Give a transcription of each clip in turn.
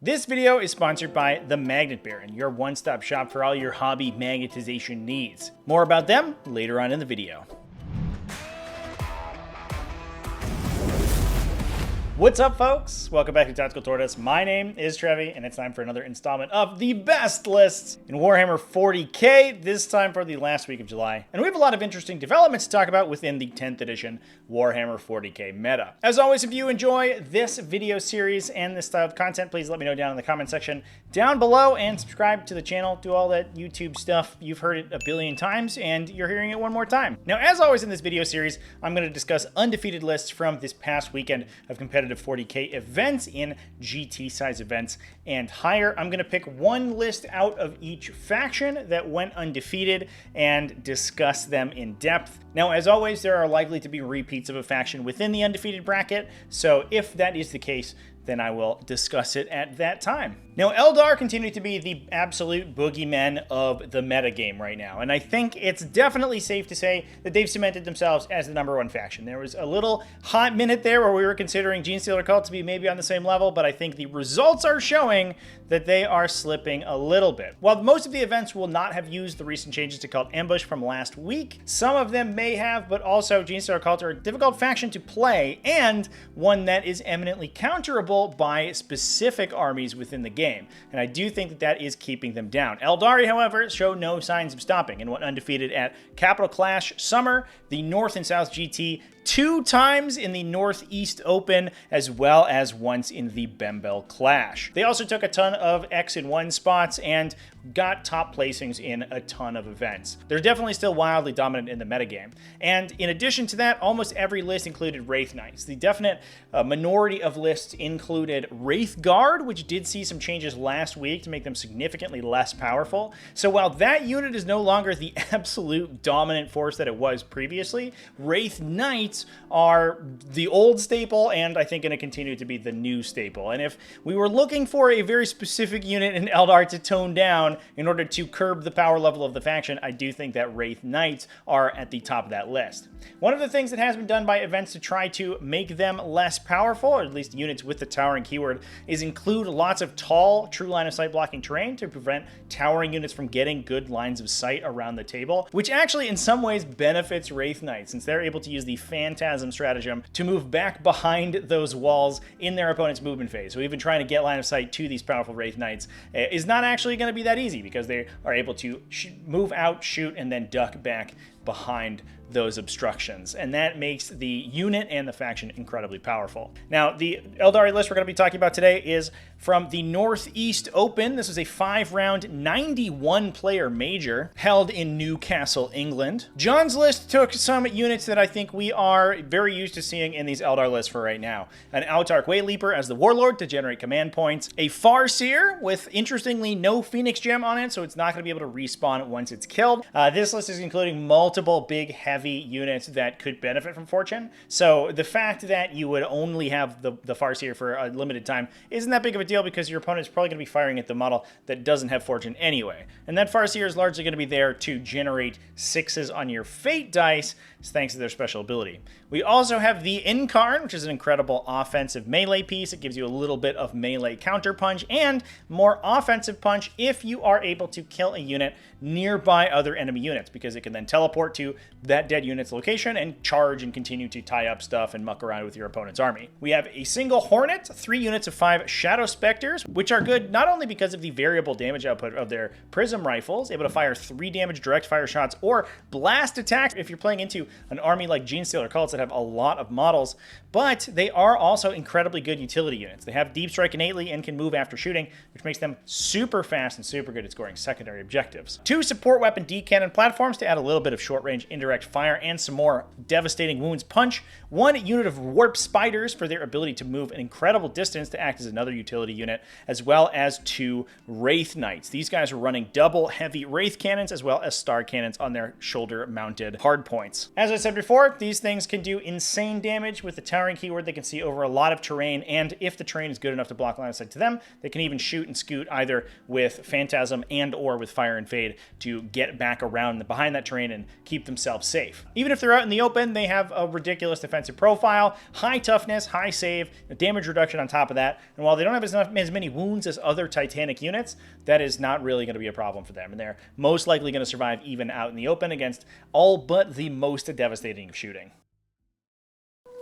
This video is sponsored by the Magnet Baron, your one-stop shop for all your hobby magnetization needs. More about them later on in the video. What's up, folks? Welcome back to TacticalTortoise. My name is Trevi, and it's time for another installment of the best lists in Warhammer 40k, this time for the last week of July. And we have a lot of interesting developments to talk about within the 10th edition Warhammer 40k meta. As always, if you enjoy this video series and this style of content, please let me know down in the comment section down below and subscribe to the channel. Do all that YouTube stuff. You've heard it a billion times, and you're hearing it one more time. Now, as always in this video series, I'm going to discuss undefeated lists from this past weekend of competitive 40k events in GT size events and higher. I'm going to pick one list out of each faction that went undefeated and discuss them in depth. Now, as always, there are likely to be repeats of a faction within the undefeated bracket, so if that is the case, then I will discuss it at that time. Now, Aeldari continue to be the absolute boogeymen of the metagame right now, and I think it's definitely safe to say that they've cemented themselves as the #1 faction. There was a little hot minute there where we were considering Genestealer Cults to be maybe on the same level, but I think the results are showing that they are slipping a little bit. While most of the events will not have used the recent changes to Cult Ambush from last week, some of them may have, but also Genestealer Cults are a difficult faction to play, and one that is eminently counterable by specific armies within the game, and I do think that that is keeping them down. Aeldari, however, show no signs of stopping and went undefeated at Capital Clash Summer, the North and South GT, 2 times in the Northeast Open, as well as once in the Bembel Clash. They also took a ton of X and 1 spots and got top placings in a ton of events. They're definitely still wildly dominant in the metagame. And in addition to that, almost every list included Wraith Knights. The definite minority of lists included Wraith Guard, which did see some changes last week to make them significantly less powerful. So while that unit is no longer the absolute dominant force that it was previously, Wraith Knights are the old staple, and I think going to continue to be the new staple. And if we were looking for a very specific unit in Aeldari to tone down in order to curb the power level of the faction, I do think that Wraith Knights are at the top of that list. One of the things that has been done by events to try to make them less powerful, or at least units with the towering keyword, is include lots of tall, true line of sight blocking terrain to prevent towering units from getting good lines of sight around the table, which actually in some ways benefits Wraith Knights, since they're able to use the Phantasm stratagem to move back behind those walls in their opponent's movement phase. So even trying to get line of sight to these powerful Wraith Knights is not actually going to be that easy, because they are able to move out, shoot, and then duck back behind those obstructions, and that makes the unit and the faction incredibly powerful. Now, the Aeldari list we're going to be talking about today is from the Northeast Open. This was a 5-round, 91-player major held in Newcastle, England. John's list took some units that I think we are very used to seeing in these Aeldari lists for right now. An Autarch Wayleaper as the Warlord to generate command points. A Farseer with, interestingly, no Phoenix Gem on it, so it's not going to be able to respawn once it's killed. This list is including multiple big, heavy units that could benefit from Fortune. So the fact that you would only have the Farseer for a limited time isn't that big of a deal, because your opponent is probably going to be firing at the model that doesn't have Fortune anyway. And that Farseer is largely going to be there to generate 6s on your Fate dice, thanks to their special ability. We also have the Incarn, which is an incredible offensive melee piece. It gives you a little bit of melee counterpunch and more offensive punch if you are able to kill a unit nearby other enemy units, because it can then teleport to that dead unit's location and charge and continue to tie up stuff and muck around with your opponent's army. We have a single Hornet, 3 units of 5 Shadow Spectres, which are good not only because of the variable damage output of their Prism Rifles, able to fire 3 damage direct fire shots or blast attacks if you're playing into an army like Genestealer Cults that have a lot of models, but they are also incredibly good utility units. They have Deep Strike innately and can move after shooting, which makes them super fast and super good at scoring secondary objectives. 2 support weapon D-cannon platforms to add a little bit of short-range indirect fire and some more devastating wounds punch. 1 unit of Warp Spiders for their ability to move an incredible distance to act as another utility unit, as well as 2 Wraith Knights. These guys are running double heavy Wraith cannons as well as Star cannons on their shoulder-mounted hardpoints. As I said before, these things can do insane damage with the towering keyword. They can see over a lot of terrain, and if the terrain is good enough to block line of sight to them, they can even shoot and scoot either with Phantasm and or with Fire and Fade to get back around behind that terrain and keep themselves safe. Even if they're out in the open, they have a ridiculous defensive profile, high toughness, high save, damage reduction on top of that, and while they don't have as many wounds as other Titanic units, that is not really going to be a problem for them, and they're most likely going to survive even out in the open against all but the most devastating of shooting.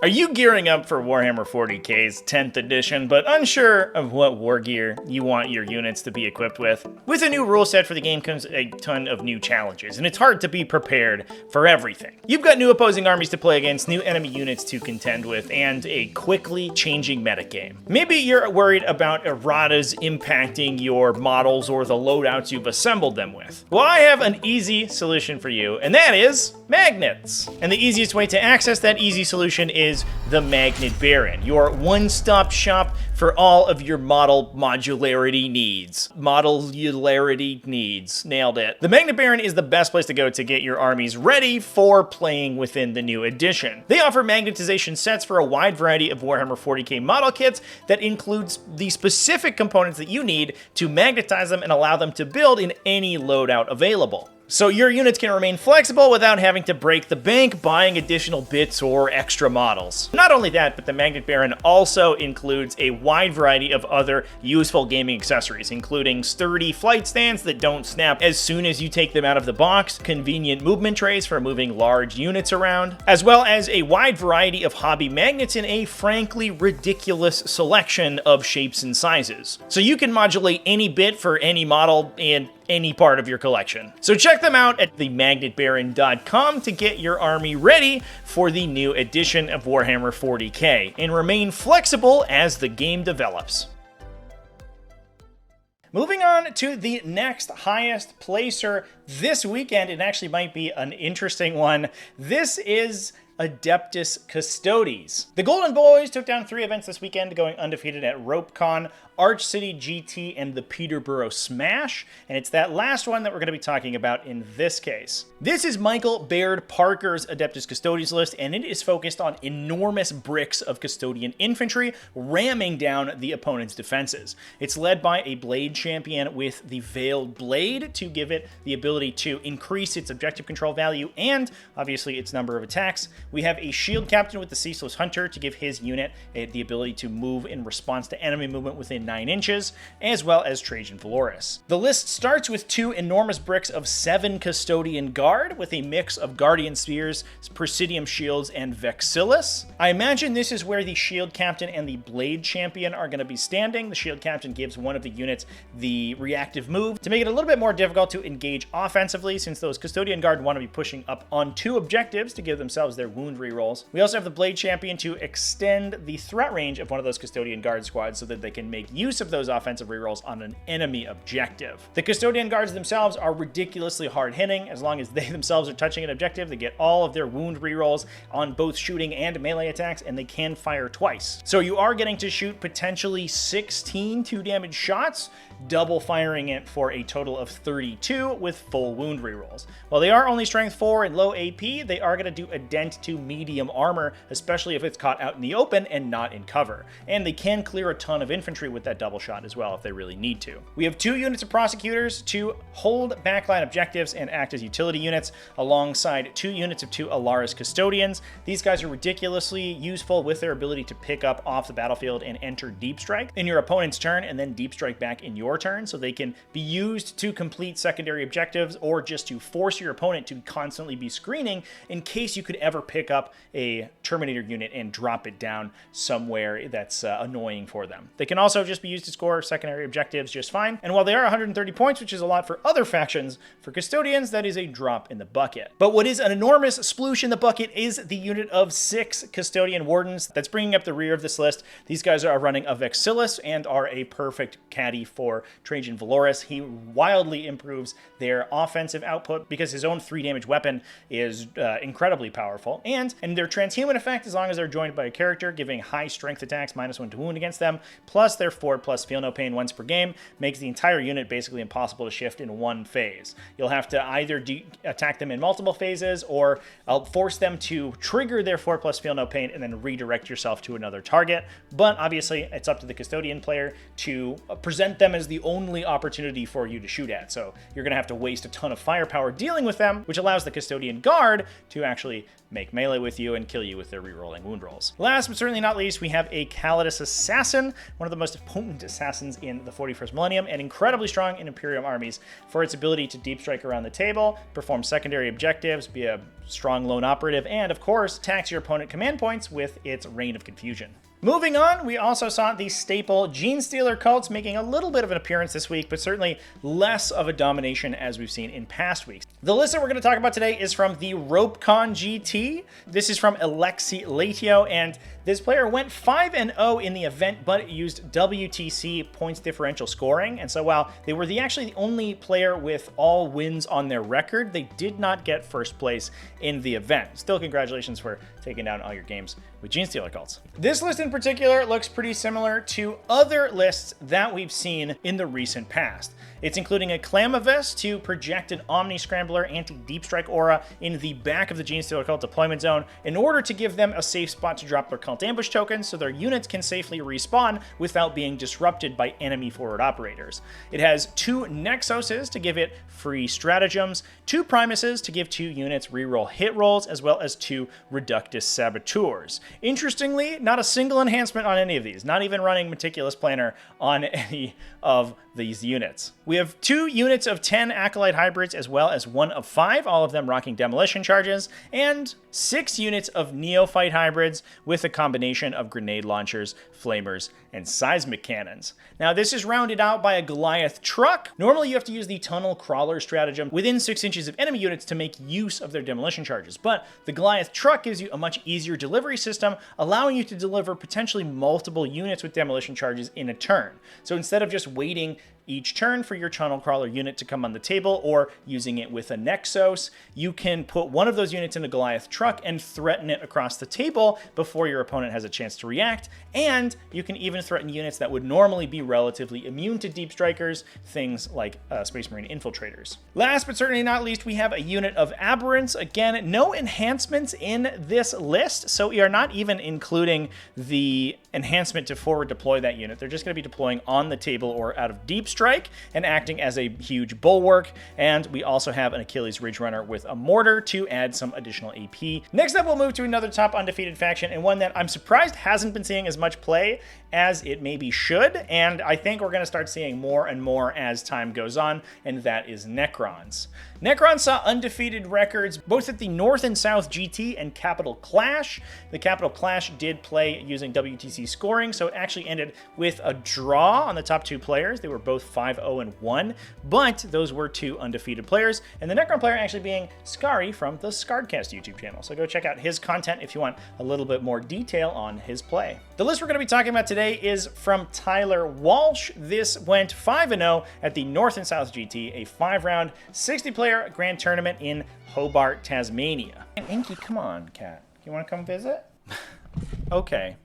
Are you gearing up for Warhammer 40k's 10th edition, but unsure of what war gear you want your units to be equipped with? With a new rule set for the game comes a ton of new challenges, and it's hard to be prepared for everything. You've got new opposing armies to play against, new enemy units to contend with, and a quickly changing metagame. Maybe you're worried about erratas impacting your models or the loadouts you've assembled them with. Well, I have an easy solution for you, and that is magnets. And the easiest way to access that easy solution is the Magnet Baron, your one-stop shop for all of your model modularity needs. Modularity needs. Nailed it. The Magnet Baron is the best place to go to get your armies ready for playing within the new edition. They offer magnetization sets for a wide variety of Warhammer 40k model kits that includes the specific components that you need to magnetize them and allow them to build in any loadout available. So your units can remain flexible without having to break the bank buying additional bits or extra models. Not only that, but the Magnet Baron also includes a wide variety of other useful gaming accessories, including sturdy flight stands that don't snap as soon as you take them out of the box, convenient movement trays for moving large units around, as well as a wide variety of hobby magnets in a frankly ridiculous selection of shapes and sizes. So you can modulate any bit for any model and any part of your collection. So check them out at themagnetbaron.com to get your army ready for the new edition of Warhammer 40k and remain flexible as the game develops. Moving on to the next highest placer this weekend, it actually might be an interesting one. This is Adeptus Custodes. The Golden Boys took down 3 events this weekend, going undefeated at RopeCon, Arch City GT, and the Peterborough Smash, and it's that last one that we're going to be talking about in this case. This is Michael Baird Parker's Adeptus Custodes list, and it is focused on enormous bricks of custodian infantry ramming down the opponent's defenses. It's led by a blade champion with the Veiled Blade to give it the ability to increase its objective control value and obviously its number of attacks. We have a shield captain with the Ceaseless Hunter to give his unit the ability to move in response to enemy movement within 9 inches, as well as Trajan Valoris. The list starts with 2 enormous bricks of 7 Custodian Guard with a mix of Guardian Spears, Presidium Shields, and Vexillus. I imagine this is where the Shield Captain and the Blade Champion are going to be standing. The Shield Captain gives one of the units the reactive move to make it a little bit more difficult to engage offensively, since those Custodian Guard want to be pushing up on 2 objectives to give themselves their wound rerolls. We also have the Blade Champion to extend the threat range of one of those Custodian Guard squads so that they can make use of those offensive rerolls on an enemy objective. The Custodian Guards themselves are ridiculously hard-hitting. As long as they themselves are touching an objective, they get all of their wound rerolls on both shooting and melee attacks, and they can fire twice. So you are getting to shoot potentially 16 2-damage shots, double firing it for a total of 32 with full wound rerolls. While they are only strength 4 and low AP, they are going to do a dent to medium armor, especially if it's caught out in the open and not in cover. And they can clear a ton of infantry with that double shot as well if they really need to. We have 2 units of prosecutors to hold backline objectives and act as utility units, alongside 2 units of 2 Alaris Custodians. These guys are ridiculously useful with their ability to pick up off the battlefield and enter Deep Strike in your opponent's turn, and then Deep Strike back in your turn, so they can be used to complete secondary objectives or just to force your opponent to constantly be screening in case you could ever pick up a Terminator unit and drop it down somewhere that's annoying for them. They can also just be used to score secondary objectives just fine, and while they are 130 points, which is a lot for other factions, for Custodians, that is a drop in the bucket. But what is an enormous sploosh in the bucket is the unit of 6 Custodian Wardens that's bringing up the rear of this list. These guys are running a Vexillus and are a perfect caddy for Trajan Valoris. He wildly improves their offensive output because his own 3-damage weapon is incredibly powerful, and their transhuman effect, as long as they're joined by a character, giving high strength attacks, -1 to wound against them, plus their 4+ feel no pain once per game makes the entire unit basically impossible to shift in one phase. You'll have to either attack them in multiple phases, or force them to trigger their 4+ feel no pain and then redirect yourself to another target. But obviously, it's up to the Custodian player to present them as the only opportunity for you to shoot at. So you're going to have to waste a ton of firepower dealing with them, which allows the Custodian Guard to actually make melee with you and kill you with their rerolling wound rolls. Last but certainly not least, we have a Calidus Assassin, one of the most potent assassins in the 41st Millennium, and incredibly strong in Imperium armies for its ability to deep strike around the table, perform secondary objectives, be a strong lone operative, and of course, tax your opponent command points with its Reign of Confusion. Moving on, we also saw the staple Genestealer Cults making a little bit of an appearance this week, but certainly less of a domination as we've seen in past weeks. The list that we're going to talk about today is from the RopeCon GT. This is from Alexi Latio, and this player went 5-0 in the event, but used WTC points differential scoring. And so while they were actually the only player with all wins on their record, they did not get first place in the event. Still, congratulations for taking down all your games with Genestealer Cults. This list in particular looks pretty similar to other lists that we've seen in the recent past. It's including a Clamavest to project an Omni Scrambler anti-deep strike aura in the back of the Genestealer Cult deployment zone in order to give them a safe spot to drop their Cult ambush tokens so their units can safely respawn without being disrupted by enemy forward operators. It has 2 Nexoses to give it free stratagems, 2 Primuses to give 2 units reroll hit rolls, as well as 2 Reductus Saboteurs. Interestingly, not a single enhancement on any of these, not even running Meticulous Planner on any of these units. We have 2 units of 10 Acolyte Hybrids, as well as 1 of 5, all of them rocking demolition charges, and 6 units of Neophyte Hybrids with a combination of grenade launchers, flamers, and seismic cannons. Now, this is rounded out by a Goliath Truck. Normally, you have to use the Tunnel Crawler stratagem within 6 inches of enemy units to make use of their demolition charges, but the Goliath Truck gives you a much easier delivery system, allowing you to deliver potentially multiple units with demolition charges in a turn. So instead of just waiting each turn for your Tunnel Crawler unit to come on the table or using it with a Nexos, you can put one of those units in a Goliath Truck and threaten it across the table before your opponent has a chance to react, and you can even threaten units that would normally be relatively immune to Deep Strikers, things like Space Marine Infiltrators. Last but certainly not least, we have a unit of Aberrants. Again, no enhancements in this list, so we are not even including the enhancement to forward deploy that unit. They're just going to be deploying on the table or out of Deep Strike and acting as a huge bulwark. And we also have an Achilles Ridge Runner with a mortar to add some additional AP. Next up, we'll move to another top undefeated faction, and one that I'm surprised hasn't been seeing as much play as it maybe should, and I think we're going to start seeing more and more as time goes on, and that is Necrons. Necrons saw undefeated records both at the North and South GT and Capital Clash. The Capital Clash did play using WTC scoring, so it actually ended with a draw on the top 2 players. They were both 5-0-1, but those were 2 undefeated players, and the Necron player actually being Scary from the Scardcast YouTube channel. So go check out his content if you want a little bit more detail on his play. The list we're going to be talking about today is from Tyler Walsh. This went 5-0 at the North and South GT, a 5-round, 60-player grand tournament in Hobart, Tasmania. Inky, come on, cat. You want to come visit? Okay,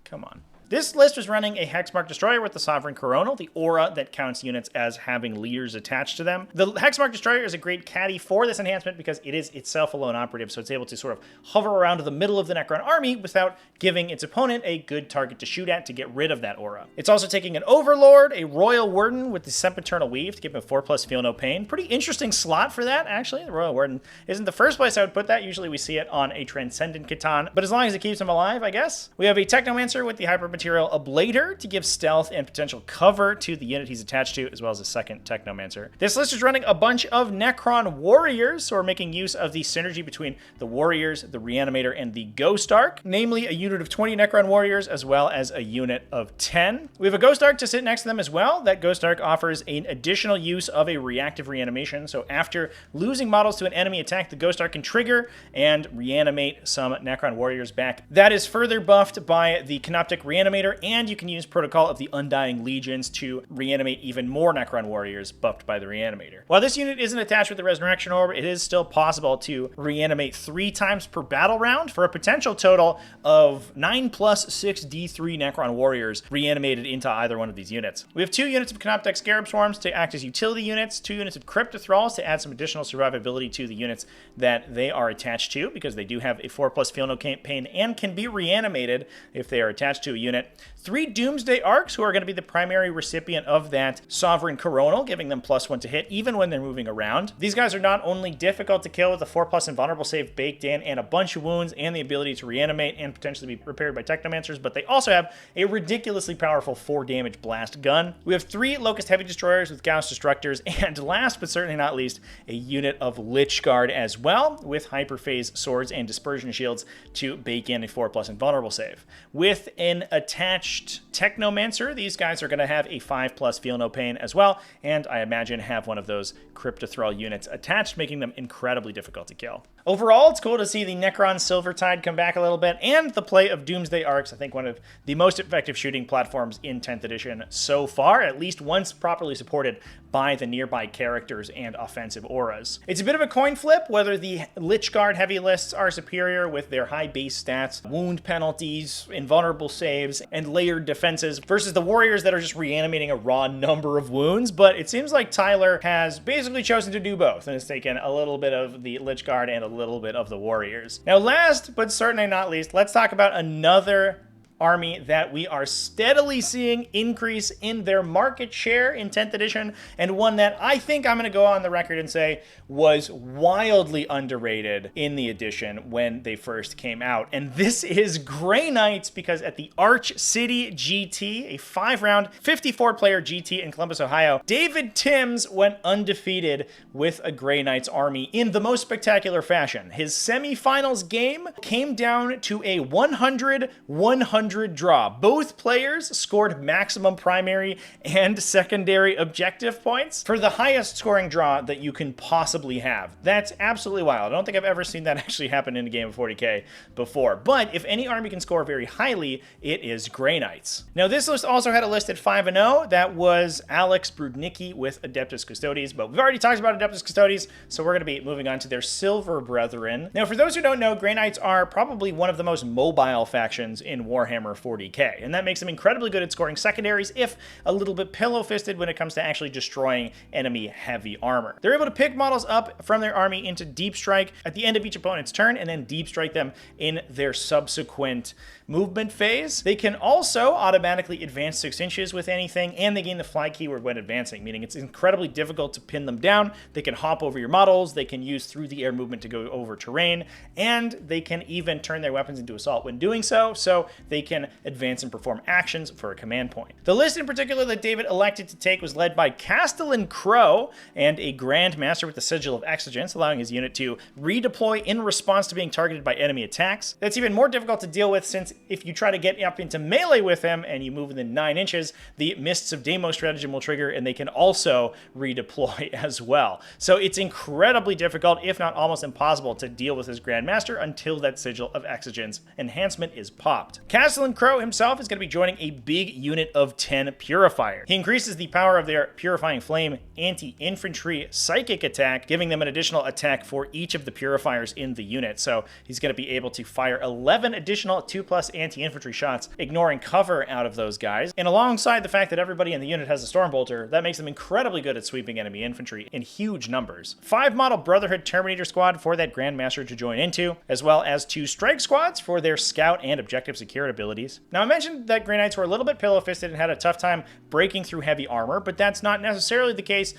come on. This list was running a Hexmark Destroyer with the Sovereign Coronal, the aura that counts units as having leaders attached to them. The Hexmark Destroyer is a great caddy for this enhancement because it is itself a lone operative, so it's able to sort of hover around the middle of the Necron army without giving its opponent a good target to shoot at to get rid of that aura. It's also taking an Overlord, a Royal Warden with the Sempiternal Weave to give him 4+ Feel No Pain. Pretty interesting slot for that, actually. The Royal Warden isn't the first place I would put that. Usually we see it on a Transcendent Catan, but as long as it keeps him alive, I guess. We have a Technomancer with the Hypermaterial Ablator to give stealth and potential cover to the unit he's attached to, as well as a second Technomancer. This list is running a bunch of Necron Warriors, so we're making use of the synergy between the Warriors, the Reanimator, and the Ghost Ark, namely a unit of 20 Necron Warriors, as well as a unit of 10. We have a Ghost Ark to sit next to them as well. That Ghost Ark offers an additional use of a reactive reanimation, so after losing models to an enemy attack, the Ghost Ark can trigger and reanimate some Necron Warriors back. That is further buffed by the Canoptic Reanimator Reanimator, and you can use Protocol of the Undying Legions to reanimate even more Necron warriors buffed by the Reanimator. While this unit isn't attached with the Resurrection Orb, it is still possible to reanimate 3 times per battle round for a potential total of 9 plus 6 D3 Necron warriors reanimated into either one of these units. We have 2 units of Canoptek Scarab Swarms to act as utility units, 2 units of Crypto Thralls to add some additional survivability to the units that they are attached to, because they do have a 4+ Feel No Pain and can be reanimated if they are attached to a unit. 3 Doomsday Arcs, who are going to be the primary recipient of that Sovereign Coronal, giving them +1 to hit even when they're moving around. These guys are not only difficult to kill with a 4+ invulnerable save baked in and a bunch of wounds and the ability to reanimate and potentially be repaired by Technomancers, but they also have a ridiculously powerful 4 damage blast gun. We have 3 Locust Heavy Destroyers with Gauss Destructors, and last but certainly not least, a unit of Lich Guard as well, with Hyperphase Swords and Dispersion Shields to bake in a 4+ invulnerable save. With an attached Technomancer, these guys are going to have a 5+ Feel No Pain as well, and I imagine have one of those Cryptothrall units attached, making them incredibly difficult to kill. Overall, it's cool to see the Necron Silvertide come back a little bit, and the play of Doomsday Arcs, I think one of the most effective shooting platforms in 10th edition so far, at least once properly supported by the nearby characters and offensive auras. It's a bit of a coin flip whether the Lich Guard heavy lists are superior with their high base stats, wound penalties, invulnerable saves, and layered defenses versus the warriors that are just reanimating a raw number of wounds, but it seems like Tyler has basically chosen to do both and has taken a little bit of the Lich Guard and a little bit of the warriors. Now, last but certainly not least, let's talk about another army that we are steadily seeing increase in their market share in 10th edition, and one that I think I'm going to go on the record and say was wildly underrated in the edition when they first came out. And this is Grey Knights, because at the Arch City GT, a 5-round, 54-player GT in Columbus, Ohio, David Timms went undefeated with a Grey Knights army in the most spectacular fashion. His semifinals game came down to a 100-100 draw. Both players scored maximum primary and secondary objective points for the highest scoring draw that you can possibly have. That's absolutely wild. I don't think I've ever seen that actually happen in a game of 40k before. But if any army can score very highly, it is Grey Knights. Now, this list also had a list at 5-0. That was Alex Brudnicki with Adeptus Custodes, but we've already talked about Adeptus Custodes, so we're going to be moving on to their Silver Brethren. Now, for those who don't know, Grey Knights are probably one of the most mobile factions in Warhammer 40k, and that makes them incredibly good at scoring secondaries, if a little bit pillow-fisted when it comes to actually destroying enemy heavy armor. They're able to pick models up from their army into Deep Strike at the end of each opponent's turn, and then Deep Strike them in their subsequent movement phase. They can also automatically advance 6 inches with anything, and they gain the fly keyword when advancing, meaning it's incredibly difficult to pin them down. They can hop over your models, they can use through the air movement to go over terrain, and they can even turn their weapons into assault when doing so they can advance and perform actions for a command point. The list in particular that David elected to take was led by Castellan Crow and a Grand Master with the Sigil of Exigence, allowing his unit to redeploy in response to being targeted by enemy attacks. That's even more difficult to deal with, since if you try to get up into melee with him and you move within 9 inches, the Mists of Deimos stratagem will trigger, and they can also redeploy as well. So it's incredibly difficult, if not almost impossible, to deal with his Grandmaster until that Sigil of Exigence enhancement is popped. Castellan Crow himself is going to be joining a big unit of 10 Purifiers. He increases the power of their Purifying Flame anti-infantry psychic attack, giving them an additional attack for each of the Purifiers in the unit. So he's going to be able to fire 11 additional 2+ anti-infantry shots, ignoring cover out of those guys. And alongside the fact that everybody in the unit has a Stormbolter, that makes them incredibly good at sweeping enemy infantry in huge numbers. 5 model Brotherhood Terminator squad for that Grandmaster to join into, as well as 2 strike squads for their scout and objective secured abilities. Now, I mentioned that Grey Knights were a little bit pillow-fisted and had a tough time breaking through heavy armor, but that's not necessarily the case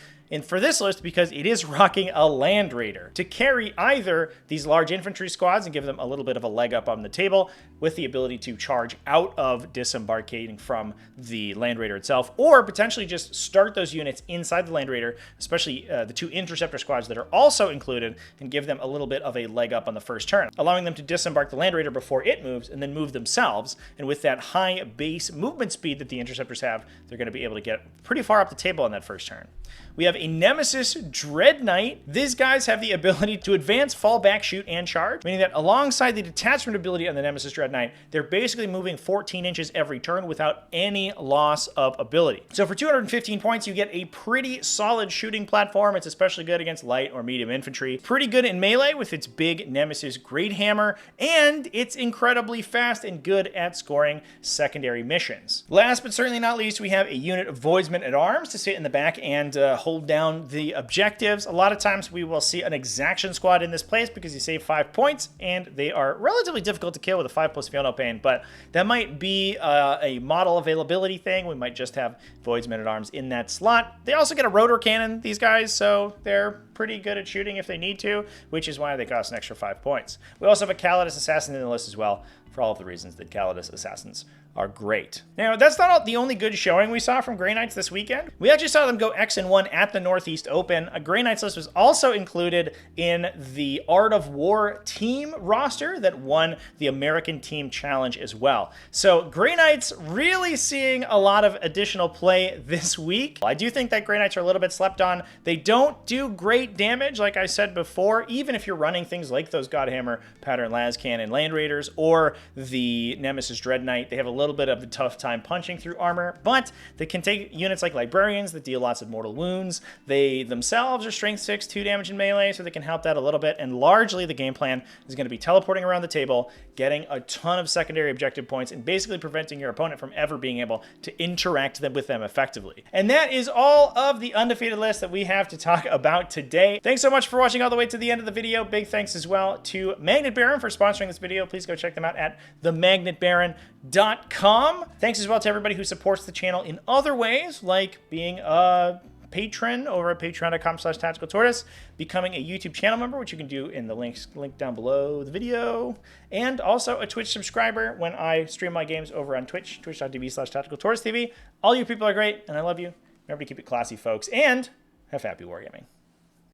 for this list, because it is rocking a Land Raider to carry either these large infantry squads and give them a little bit of a leg up on the table with the ability to charge out of disembarking from the Land Raider itself, or potentially just start those units inside the Land Raider, especially the 2 Interceptor squads that are also included, and give them a little bit of a leg up on the first turn, allowing them to disembark the Land Raider before it moves and then move themselves. And with that high base movement speed that the Interceptors have, they're going to be able to get pretty far up the table on that first turn. We have a Nemesis Dread Knight. These guys have the ability to advance, fall back, shoot, and charge, meaning that alongside the detachment ability on the Nemesis Dread Knight, they're basically moving 14 inches every turn without any loss of ability. So for 215 points, you get a pretty solid shooting platform. It's especially good against light or medium infantry. Pretty good in melee with its big Nemesis Great Hammer, and it's incredibly fast and good at scoring secondary missions. Last but certainly not least, we have a unit of Voidsmen at Arms to sit in the back and hold down the objectives. A lot of times we will see an exaction squad in this place because you save 5 points, and they are relatively difficult to kill with a 5+ Feel No Pain, but that might be a model availability thing. We might just have Voidsmen at Arms in that slot. They also get a rotor cannon, these guys, so they're pretty good at shooting if they need to, which is why they cost an extra 5 points. We also have a Calidus Assassin in the list as well, for all of the reasons that Calidus Assassins are great. Now, that's not the only good showing we saw from Grey Knights this weekend. We actually saw them go X-1 at the Northeast Open. A Grey Knights list was also included in the Art of War team roster that won the American Team Challenge as well. So Grey Knights really seeing a lot of additional play this week. I do think that Grey Knights are a little bit slept on. They don't do great damage, like I said before, even if you're running things like those Godhammer Pattern Las Cannon Land Raiders or the Nemesis Dread Knight. They have a little bit of a tough time punching through armor, but they can take units like Librarians that deal lots of mortal wounds. They themselves are strength 6, 2 damage in melee, so they can help that a little bit, and largely the game plan is going to be teleporting around the table, getting a ton of secondary objective points, and basically preventing your opponent from ever being able to interact with them effectively. And that is all of the undefeated list that we have to talk about today. Thanks so much for watching all the way to the end of the video. Big thanks as well to Magnet Baron for sponsoring this video. Please go check them out at themagnetbaron.com. Thanks as well to everybody who supports the channel in other ways, like being a patron over at patreon.com/TacticalTortoise, becoming a YouTube channel member, which you can do in the link down below the video, and also a Twitch subscriber when I stream my games over on Twitch, twitch.tv/TacticalTortoiseTV. All you people are great, and I love you. Remember to keep it classy, folks, and have happy wargaming.